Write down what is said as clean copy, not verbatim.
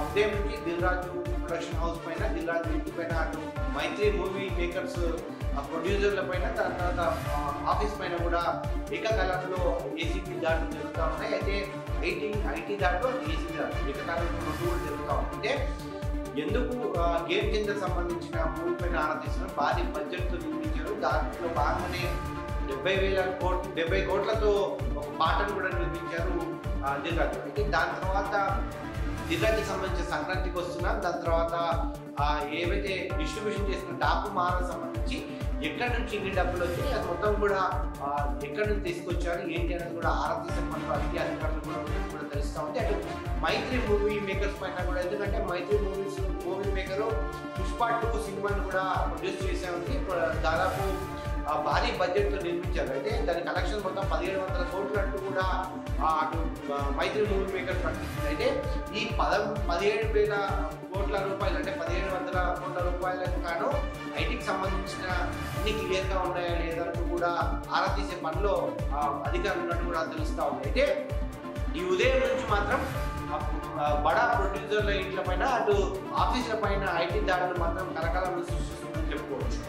ఉదయం నుంచి Dil Raju production house పైన, దిల్ రాజు ఇంటి పైన, అటు మైత్రి మూవీ మేకర్స్ ప్రొడ్యూసర్ల పైన, దాని తర్వాత ఆఫీస్ పైన కూడా ఏకకాలంలో ఏసీపీ దాడులు జరుగుతూ ఉన్నాయి. అయితే ఐటీ దాడులు, ఏసీపీ దాడులు ఏకకాలంలో రెండు కూడా జరుగుతూ ఉన్నాయి. అంటే ఎందుకు గేమ్ చేంజర్ సంబంధించిన మూవీ పైన ఆరా తీస్తున్నారు, భారీ బడ్జెట్తో నిర్మించారు. దాంట్లో భాగంగానే 70 కోట్లతో ఒక పాటను కూడా నిర్మించారు దిల్ రాజు. అయితే దాని తర్వాత దిల్ రాజుకి సంబంధించిన సంక్రాంతికి వస్తున్నారు. దాని తర్వాత ఏవైతే డిస్ట్రిబ్యూషన్ చేసిన టాప్ మారకు సంబంధించి ఎక్కడి నుంచి ఇన్ని డబ్బులు వచ్చాయి, అది మొత్తం కూడా ఎక్కడి నుంచి తీసుకొచ్చారు ఏంటి అనేది కూడా ఆరా తీసే మనకు అధిక అధికారులు కూడా తెలుస్తూ ఉంది. అటు మైత్రి మూవీ మేకర్స్ పైన కూడా, ఎందుకంటే మైత్రి మూవీ మేకర్ పుష్ప 2 సినిమాను కూడా ప్రొడ్యూస్ చేసే ఉంది. దాదాపు భారీ బడ్జెట్తో నిర్మించారు. అయితే దాని కలెక్షన్ మొత్తం 1700 కోట్లు అంటూ కూడా అటు మైత్రి మూవీ మేకర్స్ ప్రకటించింది. అయితే ఈ 17,000 కోట్ల రూపాయలు, అంటే 1700 కోట్ల రూపాయలకు కాను ఐటీకి సంబంధించిన అన్ని క్లియర్గా ఉన్నాయా లేదంటూ కూడా ఆరా తీసే పనిలో అధికారులు ఉన్నట్టు కూడా తెలుస్తూ ఉంది. అయితే ఈ ఉదయం నుంచి మాత్రం బడా ప్రొడ్యూసర్ల ఇంట్ల పైన, అటు ఆఫీసుల పైన ఐటీ దాడులు మాత్రం కలకలం సృష్టిస్తుందని చెప్పుకోవచ్చు.